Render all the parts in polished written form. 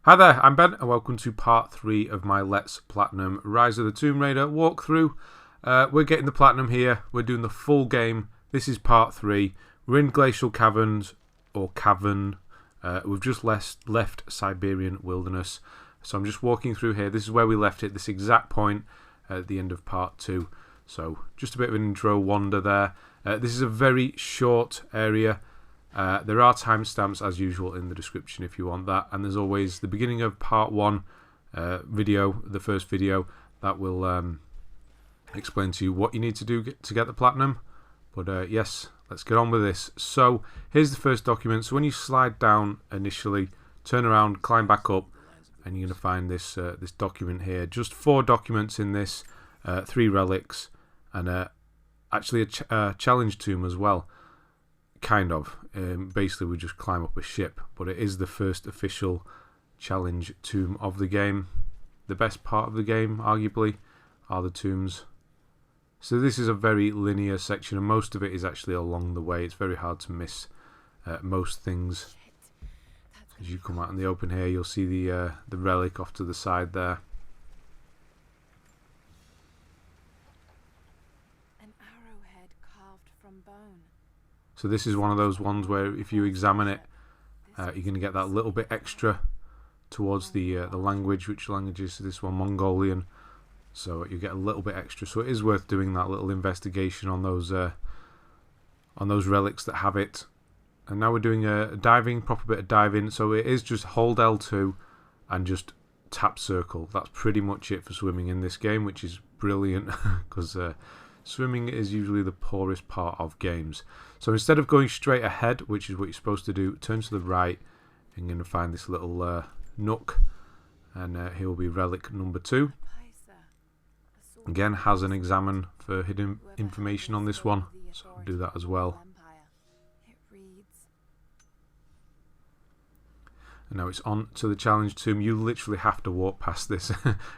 Hi there, I'm Ben and welcome to part 3 of my Let's Platinum Rise of the Tomb Raider walkthrough. We're getting the Platinum here, we're doing the full game. This is part 3. We're in Glacial Caverns, or Cavern. We've just left Siberian Wilderness. So I'm just walking through here. This is where we left it, this exact point at the end of part 2. So just a bit of an intro wander there. This is a very short area. There are timestamps as usual in the description if you want that, and there's always the beginning of part 1 video, the first video, that will explain to you what you need to do to get the platinum. But yes, let's get on with this. So here's the first document. So when you slide down initially, turn around, climb back up, and you're going to find this this document here. Just 4 documents in this, 3 relics, and actually a challenge tomb as well. Kind of. Basically, we just climb up a ship, but it is the first official challenge tomb of the game. The best part of the game, arguably, are the tombs. So this is a very linear section, and most of it is actually along the way. It's very hard to miss most things. As you come out in the open here, you'll see the relic off to the side there. An arrowhead carved from bone. So this is one of those ones where if you examine it, you're going to get that little bit extra towards the language. Which language is this one? Mongolian. So you get a little bit extra. So it is worth doing that little investigation on those relics that have it. And now we're doing a proper bit of diving. So it is just hold L2 and just tap circle. That's pretty much it for swimming in this game, which is brilliant because swimming is usually the poorest part of games. So instead of going straight ahead, which is what you're supposed to do, turn to the right and you're going to find this little nook, and here will be relic number 2. Again, has an examine for hidden information on this one, so I'll do that as well. And now it's on to the challenge tomb. You literally have to walk past this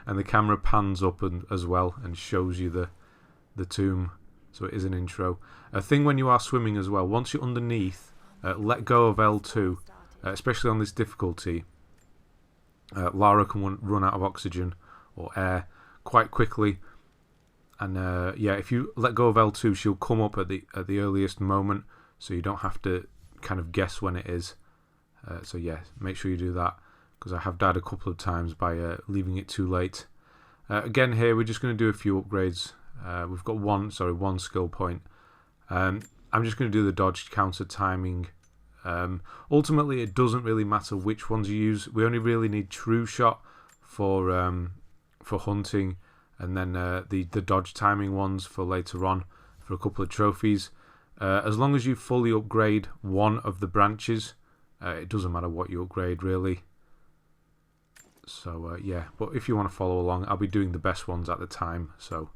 and the camera pans up as well and shows you the tomb. So it is an intro. A thing when you are swimming as well, once you're underneath, let go of L2, especially on this difficulty. Lara can run out of oxygen or air quite quickly, and yeah, if you let go of L2, she'll come up at the earliest moment, so you don't have to kind of guess when it is. So yeah, make sure you do that, because I have died a couple of times by leaving it too late. Again, here we're just going to do a few upgrades. We've got one skill point. I'm just going to do the dodge counter timing. Ultimately, it doesn't really matter which ones you use. We only really need true shot for hunting, and then the dodge timing ones for later on for a couple of trophies. As long as you fully upgrade one of the branches, it doesn't matter what you upgrade really. So yeah, but if you want to follow along, I'll be doing the best ones at the time. So.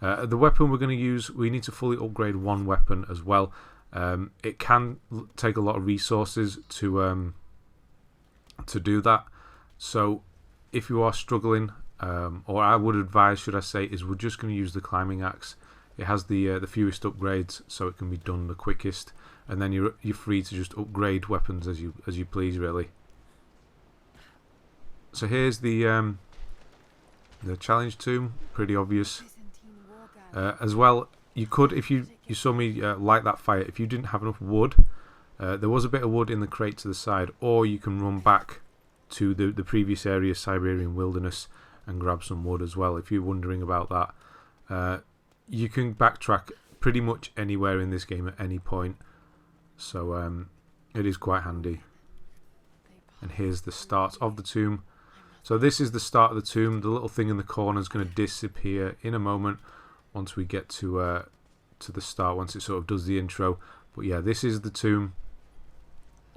The weapon we're going to use, we need to fully upgrade one weapon as well. It can take a lot of resources to do that. So if you are struggling, or I would advise, should I say, is we're just going to use the climbing axe. It has the fewest upgrades, so it can be done the quickest. And then you're free to just upgrade weapons as you please, really. So here's the challenge tomb, pretty obvious. As well, you could, if you saw me light that fire, if you didn't have enough wood, there was a bit of wood in the crate to the side, or you can run back to the previous area, Siberian Wilderness, and grab some wood as well. If you're wondering about that, you can backtrack pretty much anywhere in this game at any point, so it is quite handy. And here's the start of the tomb. So this is the start of the tomb. The little thing in the corner is going to disappear in a moment once we get to the start, once it sort of does the intro. But yeah, this is the tomb.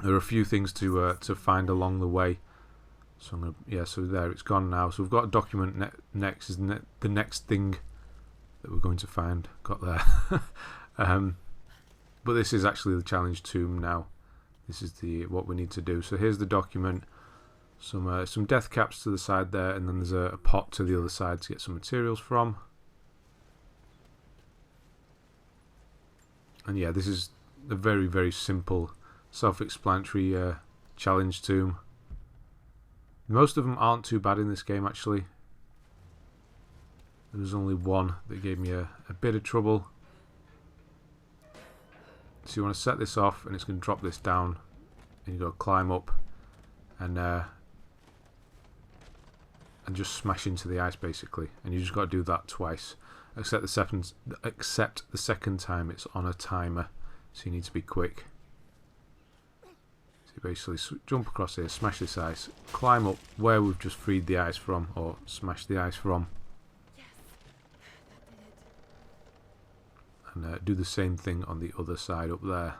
There are a few things to find along the way. So I'm gonna, so there, it's gone now. So we've got a document next, is the next thing that we're going to find. Got there. But this is actually the challenge tomb now. This is what we need to do. So here's the document. Some death caps to the side there, and then there's a pot to the other side to get some materials from. And yeah, this is a very, very simple, self-explanatory challenge tomb. Most of them aren't too bad in this game, actually. There was only one that gave me a bit of trouble. So you want to set this off, and it's going to drop this down, and you go climb up, and just smash into the ice basically. And you just got to do that twice. Except the second time it's on a timer, so you need to be quick. So you basically jump across here, smash this ice, climb up where we've just freed the ice from, or smashed the ice from. And do the same thing on the other side up there.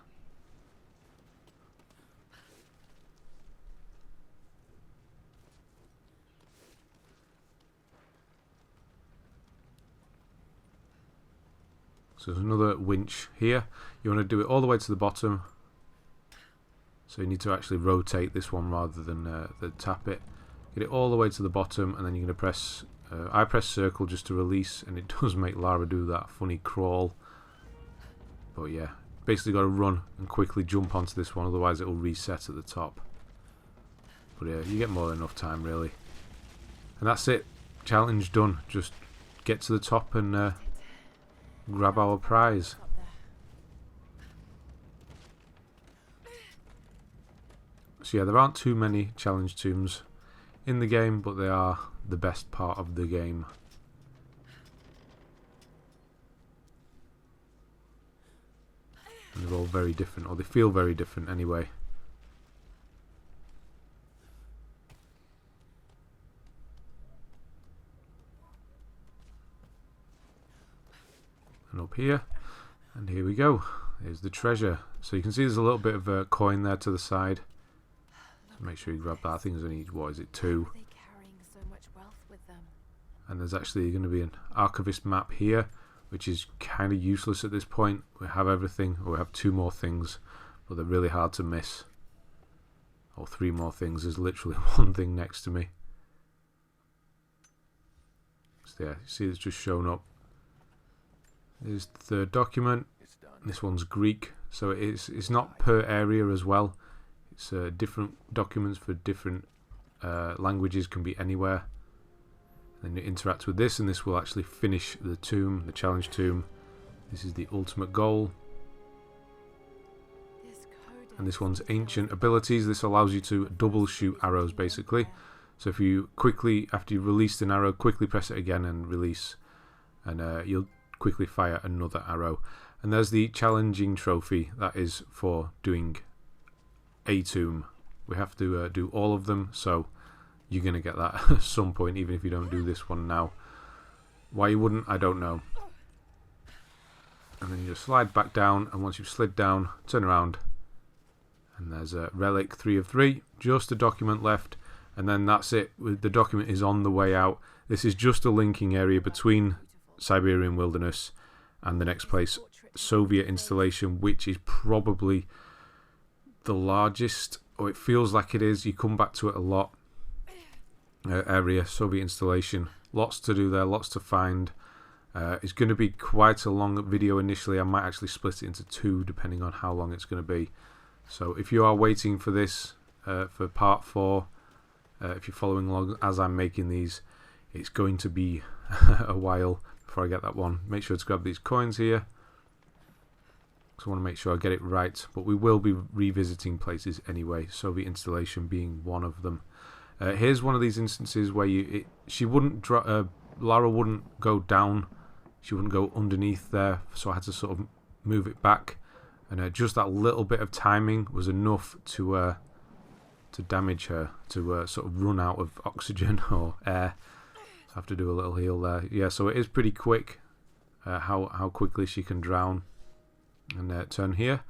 So there's another winch here. You want to do it all the way to the bottom. So you need to actually rotate this one rather than tap it. Get it all the way to the bottom, and then you're going to press... I press circle just to release, and it does make Lara do that funny crawl. But yeah, basically got to run and quickly jump onto this one, otherwise it will reset at the top. But yeah, you get more than enough time really. And that's it. Challenge done. Just get to the top and grab our prize. So yeah, there aren't too many challenge tombs in the game, but they are the best part of the game. And they're all very different, or they feel very different anyway. And up here, and here we go. Here's the treasure. So you can see there's a little bit of a coin there to the side. So make sure you grab that. I think there's only, what is it, 2. And there's actually going to be an Archivist Map here, which is kind of useless at this point. We have everything, or we have 2 more things, but they're really hard to miss. Or 3 more things. There's literally 1 thing next to me. So yeah, you see it's just shown up. Here's the third document. This one's Greek, so it's not per area as well. It's different documents for different languages, can be anywhere. Then you interact with this, and this will actually finish the tomb, the challenge tomb. This is the ultimate goal. And this one's ancient abilities. This allows you to double shoot arrows basically. So if you quickly, after you've released an arrow, quickly press it again and release, and you'll quickly fire another arrow. And there's the challenging trophy. That is for doing a tomb. We have to do all of them, so you're going to get that at some point, even if you don't do this one now. Why you wouldn't, I don't know. And then you just slide back down, and once you've slid down, turn around, and there's a Relic 3 of 3, just a document left, and then that's it. The document is on the way out. This is just a linking area between Siberian Wilderness and the next place, Soviet installation, which is probably the largest, or it feels like it is. You come back to it a lot. Area, Soviet installation, lots to do there, lots to find. It's going to be quite a long video initially. I might actually split it into 2 depending on how long it's going to be. So if you are waiting for this for part 4, if you're following along as I'm making these, it's going to be a while before I get that one. Make sure to grab these coins here, because I want to make sure I get it right, but we will be revisiting places anyway, Soviet installation being one of them. Here's one of these instances where Lara wouldn't go down, she wouldn't go underneath there, so I had to sort of move it back, and just that little bit of timing was enough to damage her, to sort of run out of oxygen or air. So I have to do a little heal there. Yeah, so it is pretty quick how quickly she can drown. And turn here.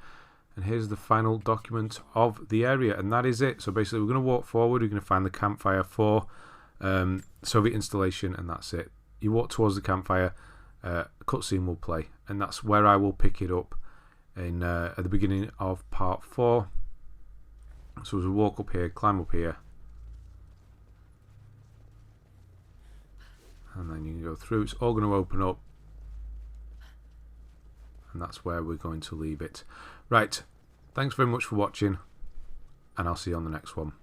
And here's the final document of the area, and that is it. So basically we're going to walk forward, we're going to find the campfire for Soviet installation, and that's it. You walk towards the campfire, a cutscene will play, and that's where I will pick it up in at the beginning of part 4. So as we walk up here, climb up here, and then you can go through. It's all going to open up, and that's where we're going to leave it. Right, thanks very much for watching, and I'll see you on the next one.